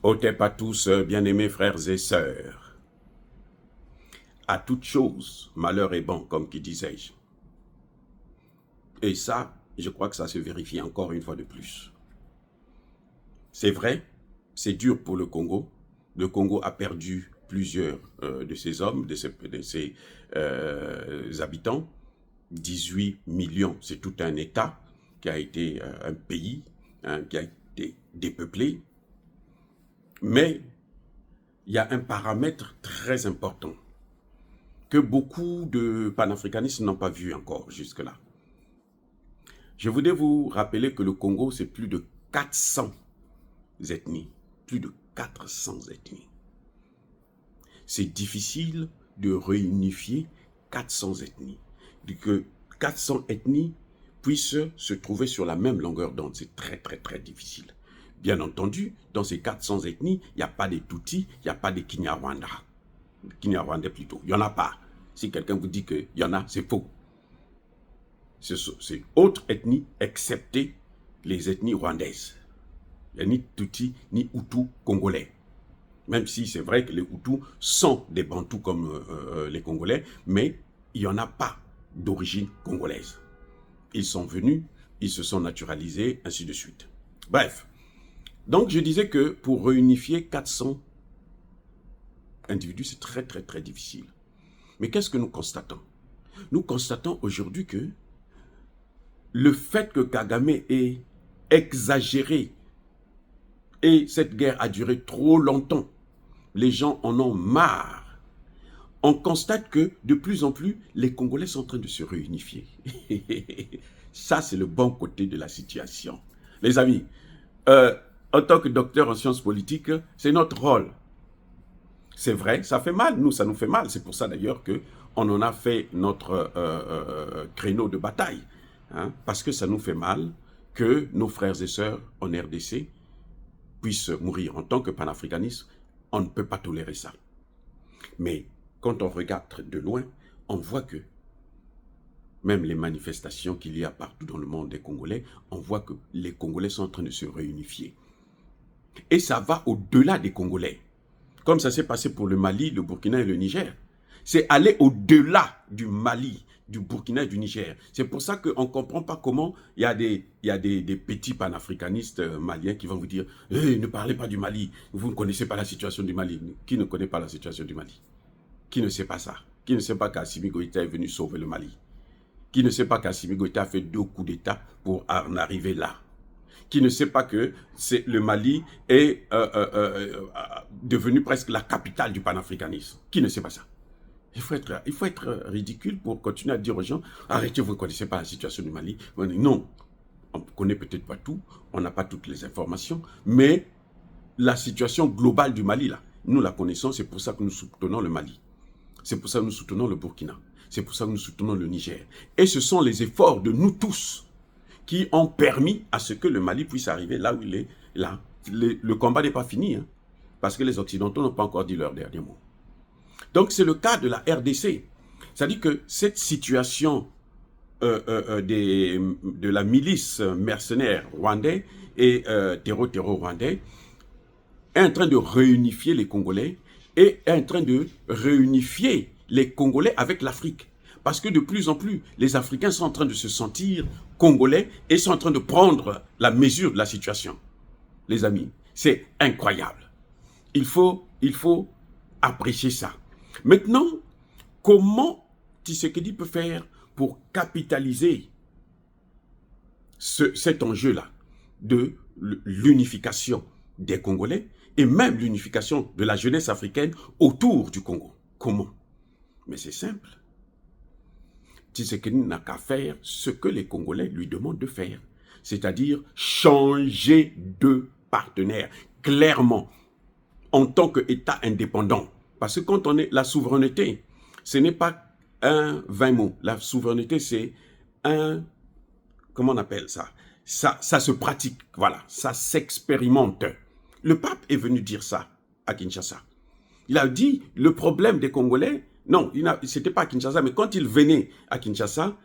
Otep à tous, bien-aimés frères et sœurs. À toute chose, malheur est bon, comme qui disais-je. Et ça, je crois que ça se vérifie encore une fois de plus. C'est vrai, c'est dur pour le Congo. Le Congo a perdu plusieurs de ses hommes, de ses habitants. 18 millions, c'est tout un État qui a été un pays, qui a été dépeuplé. Mais il y a un paramètre très important que beaucoup de panafricanistes n'ont pas vu encore jusque-là. Je voudrais vous rappeler que le Congo, c'est plus de 400 ethnies. Plus de 400 ethnies. C'est difficile de réunifier 400 ethnies. Que 400 ethnies puissent se trouver sur la même longueur d'onde. C'est très, très, très difficile. Bien entendu, dans ces 400 ethnies, il n'y a pas des Tutsis, il n'y a pas des Kinyarwanda. Kinyarwandais plutôt. Il n'y en a pas. Si quelqu'un vous dit qu'il y en a, c'est faux. C'est autres ethnies, excepté les ethnies rwandaises. Il n'y a ni Tutsi, ni Hutus congolais. Même si c'est vrai que les Hutus sont des Bantous comme les Congolais, mais il n'y en a pas d'origine congolaise. Ils sont venus, ils se sont naturalisés, ainsi de suite. Bref. Donc je disais que pour réunifier 400 individus, c'est très, très, très difficile. Mais qu'est-ce que nous constatons? Nous constatons aujourd'hui que le fait que Kagame ait exagéré et cette guerre a duré trop longtemps, les gens en ont marre. On constate que de plus en plus, les Congolais sont en train de se réunifier. Ça, c'est le bon côté de la situation. Les amis, en tant que docteur en sciences politiques, c'est notre rôle. C'est vrai, ça fait mal, nous, ça nous fait mal. C'est pour ça d'ailleurs qu'on en a fait notre créneau de bataille. Hein, parce que ça nous fait mal que nos frères et sœurs en RDC puissent mourir. En tant que panafricanistes, on ne peut pas tolérer ça. Mais quand on regarde de loin, on voit que même les manifestations qu'il y a partout dans le monde des Congolais, on voit que les Congolais sont en train de se réunifier. Et ça va au-delà des Congolais. Comme ça s'est passé pour le Mali, le Burkina et le Niger. C'est aller au-delà du Mali, du Burkina et du Niger. C'est pour ça qu'on ne comprend pas comment il y a des petits panafricanistes maliens qui vont vous dire hey, « Ne parlez pas du Mali, vous ne connaissez pas la situation du Mali. » Qui ne connaît pas la situation du Mali? Qui ne sait pas ça? Qui ne sait pas qu'Assimi Goïta est venu sauver le Mali? Qui ne sait pas qu'Assimi Goïta a fait 2 coups d'État pour en arriver là? Qui ne sait pas que le Mali est devenu presque la capitale du panafricanisme? Qui ne sait pas ça? Il faut être ridicule pour continuer à dire aux gens « Arrêtez, vous ne connaissez pas la situation du Mali. » Non, on ne connaît peut-être pas tout, on n'a pas toutes les informations, mais la situation globale du Mali, là, nous la connaissons, c'est pour ça que nous soutenons le Mali. C'est pour ça que nous soutenons le Burkina. C'est pour ça que nous soutenons le Niger. Et ce sont les efforts de nous tous qui ont permis à ce que le Mali puisse arriver là où il est. Là. Le combat n'est pas fini, hein, parce que les Occidentaux n'ont pas encore dit leur dernier mot. Donc c'est le cas de la RDC. C'est-à-dire que cette situation de la milice mercenaire rwandais et terreau rwandais est en train de réunifier les Congolais et est en train de réunifier les Congolais avec l'Afrique. Parce que de plus en plus, les Africains sont en train de se sentir Congolais et sont en train de prendre la mesure de la situation. Les amis, c'est incroyable. Il faut apprécier ça. Maintenant, comment Tshisekedi peut faire pour capitaliser cet enjeu-là de l'unification des Congolais et même l'unification de la jeunesse africaine autour du Congo? Comment? Mais c'est simple. Tshisekedi n'a qu'à faire ce que les Congolais lui demandent de faire, c'est-à-dire changer de partenaire, clairement, en tant qu'État indépendant. Parce que quand on est la souveraineté, ce n'est pas un 20 mots. La souveraineté, c'est un, comment on appelle ça? Ça se pratique, voilà, ça s'expérimente. Le pape est venu dire ça à Kinshasa. Il a dit, le problème des Congolais, non, ce n'était pas à Kinshasa, mais quand il venait à Kinshasa,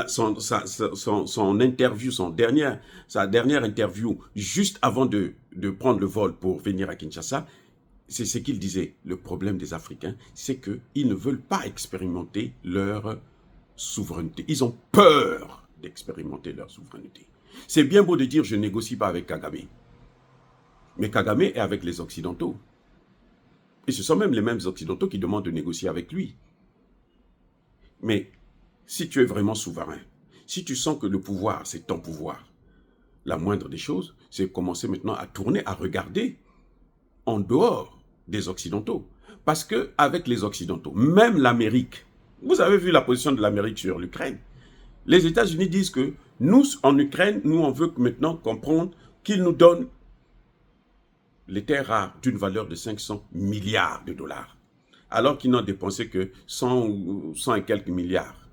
son interview, sa dernière interview, juste avant de prendre le vol pour venir à Kinshasa, c'est ce qu'il disait. Le problème des Africains, c'est qu'ils ne veulent pas expérimenter leur souveraineté. Ils ont peur d'expérimenter leur souveraineté. C'est bien beau de dire « je ne négocie pas avec Kagame ». Mais Kagame est avec les Occidentaux. Et ce sont même les mêmes Occidentaux qui demandent de négocier avec lui. Mais si tu es vraiment souverain, si tu sens que le pouvoir, c'est ton pouvoir, la moindre des choses, c'est commencer maintenant à tourner, à regarder en dehors des Occidentaux. Parce qu'avec les Occidentaux, même l'Amérique, vous avez vu la position de l'Amérique sur l'Ukraine. Les États-Unis disent que nous, en Ukraine, nous, on veut maintenant comprendre qu'ils nous donnent les terres rares d'une valeur de 500 milliards de dollars, alors qu'ils n'ont dépensé que 100 et quelques milliards.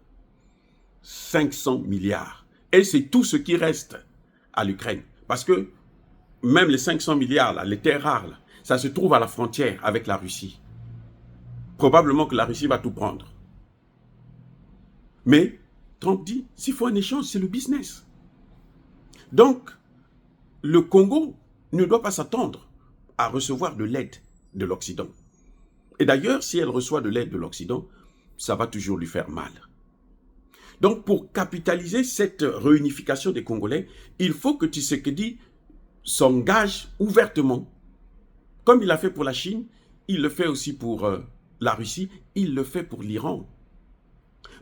500 milliards. Et c'est tout ce qui reste à l'Ukraine. Parce que même les 500 milliards, là, les terres rares, là, ça se trouve à la frontière avec la Russie. Probablement que la Russie va tout prendre. Mais Trump dit, s'il faut un échange, c'est le business. Donc, le Congo ne doit pas s'attendre à recevoir de l'aide de l'Occident. Et d'ailleurs, si elle reçoit de l'aide de l'Occident, ça va toujours lui faire mal. Donc, pour capitaliser cette réunification des Congolais, il faut que Tshisekedi s'engage ouvertement. Comme il l'a fait pour la Chine, il le fait aussi pour la Russie, il le fait pour l'Iran.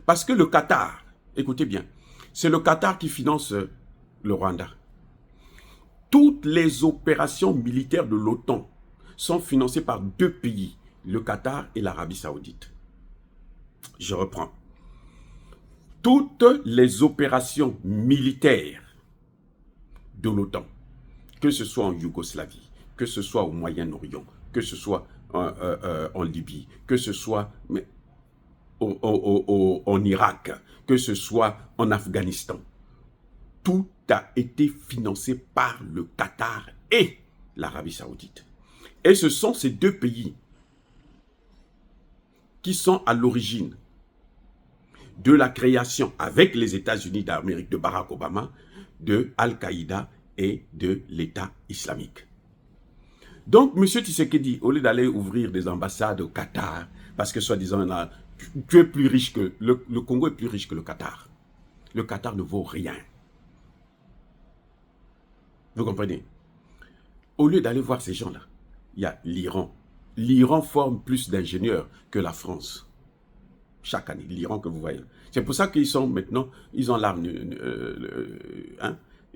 Parce que le Qatar, écoutez bien, c'est le Qatar qui finance le Rwanda. Toutes les opérations militaires de l'OTAN sont financées par deux pays, le Qatar et l'Arabie Saoudite. Je reprends. Toutes les opérations militaires de l'OTAN, que ce soit en Yougoslavie, que ce soit au Moyen-Orient, que ce soit en Libye, que ce soit en Irak, que ce soit en Afghanistan, tout a été financé par le Qatar et l'Arabie Saoudite. Et ce sont ces deux pays qui sont à l'origine de la création, avec les États-Unis d'Amérique de Barack Obama, de Al-Qaïda et de l'État islamique. Donc, M. Tshisekedi, au lieu d'aller ouvrir des ambassades au Qatar, parce que soi-disant, tu es plus riche que le Congo est plus riche que le Qatar. Le Qatar ne vaut rien. Vous comprenez? Au lieu d'aller voir ces gens-là, il y a l'Iran. L'Iran forme plus d'ingénieurs que la France. Chaque année, l'Iran que vous voyez. C'est pour ça qu'ils sont maintenant, ils ont l'arme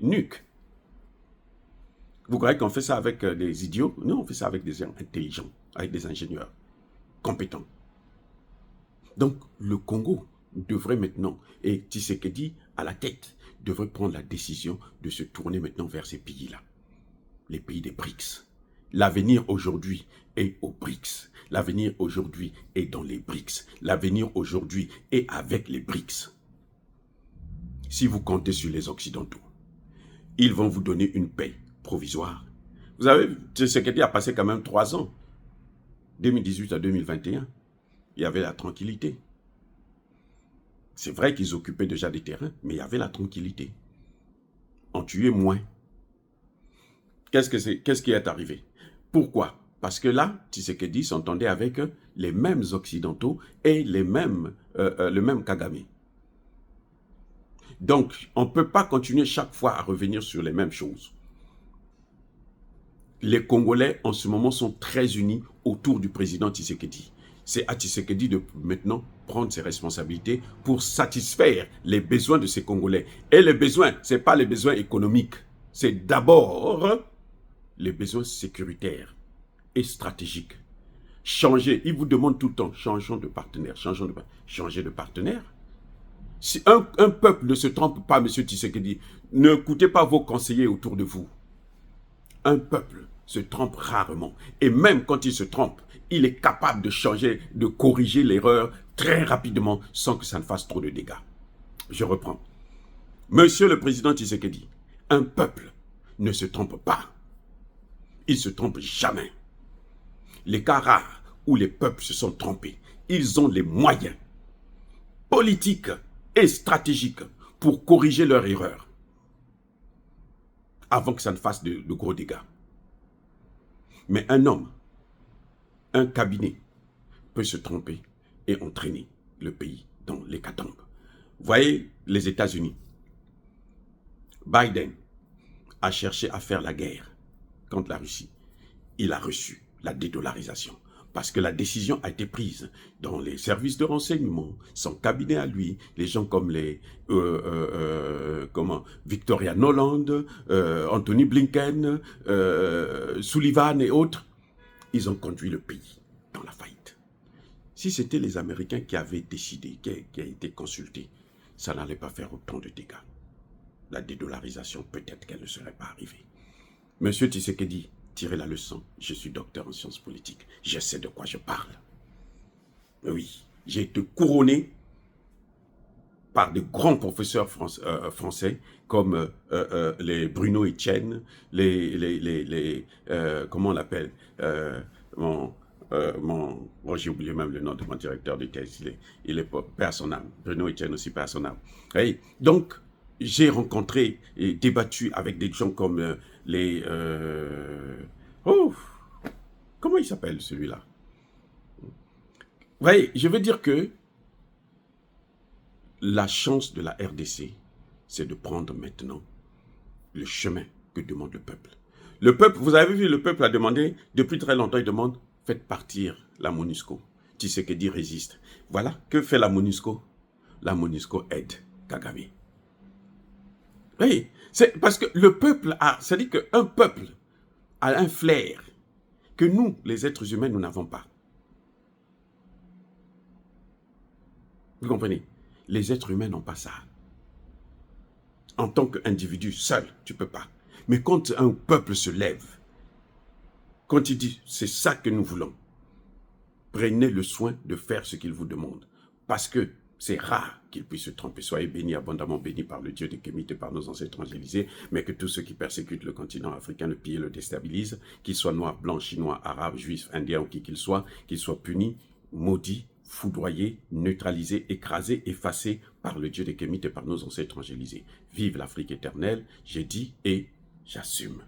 nuque. Vous croyez qu'on fait ça avec des idiots? Non, on fait ça avec des gens intelligents, avec des ingénieurs compétents. Donc, le Congo devrait maintenant, et Tshisekedi à la tête, devrait prendre la décision de se tourner maintenant vers ces pays-là. Les pays des BRICS. L'avenir aujourd'hui est aux BRICS. L'avenir aujourd'hui est dans les BRICS. L'avenir aujourd'hui est avec les BRICS. Si vous comptez sur les Occidentaux, ils vont vous donner une paix provisoire. Vous avez, Tshisekedi a passé quand même 3 ans. 2018 à 2021. Il y avait la tranquillité. C'est vrai qu'ils occupaient déjà des terrains, mais il y avait la tranquillité. On tuait moins. Qu'est-ce qui est arrivé? Pourquoi? Parce que là, Tshisekedi s'entendait avec les mêmes Occidentaux et le même Kagame. Donc, on ne peut pas continuer chaque fois à revenir sur les mêmes choses. Les Congolais, en ce moment, sont très unis autour du président Tshisekedi. C'est à Tshisekedi de maintenant prendre ses responsabilités pour satisfaire les besoins de ces Congolais. Et les besoins, ce n'est pas les besoins économiques. C'est d'abord les besoins sécuritaires et stratégiques. Changer, il vous demande tout le temps, changeons de partenaire, changer de partenaire. Si un peuple ne se trompe pas, M. Tshisekedi, n'écoutez pas vos conseillers autour de vous. Un peuple se trompe rarement. Et même quand il se trompe, il est capable de changer, de corriger l'erreur très rapidement sans que ça ne fasse trop de dégâts. Je reprends. Monsieur le président Tshisekedi, un peuple ne se trompe pas. Il ne se trompe jamais. Les cas rares où les peuples se sont trompés, ils ont les moyens politiques, et stratégique pour corriger leurs erreurs avant que ça ne fasse de gros dégâts. Mais un homme, un cabinet peut se tromper et entraîner le pays dans l'hécatombe. Voyez les États-Unis. Biden a cherché à faire la guerre contre la Russie. Il a reçu la dédollarisation parce que la décision a été prise dans les services de renseignement, son cabinet à lui, les gens comme Victoria Nuland, Anthony Blinken, Sullivan et autres, ils ont conduit le pays dans la faillite. Si c'était les Américains qui avaient décidé, qui a été consulté, ça n'allait pas faire autant de dégâts. La dédollarisation, peut-être qu'elle ne serait pas arrivée. Monsieur Tshisekedi, tirez la leçon. Je suis docteur en sciences politiques. Je sais de quoi je parle. Oui, j'ai été couronné par de grands professeurs français comme les Bruno Etienne, comment on l'appelle, j'ai oublié même le nom de mon directeur de thèse, il est père à son âme. Bruno Etienne aussi père à son âme. Oui. Donc, j'ai rencontré et débattu avec des gens comme comment il s'appelle celui-là? Vous voyez, je veux dire que la chance de la RDC, c'est de prendre maintenant le chemin que demande le peuple. Le peuple, vous avez vu, le peuple a demandé, depuis très longtemps, il demande, faites partir la MONUSCO. Tshisekedi résiste. Voilà, que fait la MONUSCO? La MONUSCO aide Kagame. Oui, c'est parce que le peuple a, c'est-à-dire qu'un peuple a un flair que nous, les êtres humains, nous n'avons pas. Vous comprenez? Les êtres humains n'ont pas ça. En tant qu'individu seul, tu ne peux pas. Mais quand un peuple se lève, quand il dit, c'est ça que nous voulons, prenez le soin de faire ce qu'il vous demande. Parce que c'est rare qu'il puisse se tromper. Soyez bénis, abondamment bénis par le Dieu des Kémites et par nos ancêtres évangélisés, mais que tous ceux qui persécutent le continent africain, le pillent et le déstabilisent, qu'ils soient noirs, blancs, chinois, arabes, juifs, indiens ou qui qu'ils soient punis, maudits, foudroyés, neutralisés, écrasés, effacés par le Dieu des Kémites et par nos ancêtres évangélisés. Vive l'Afrique éternelle, j'ai dit et j'assume.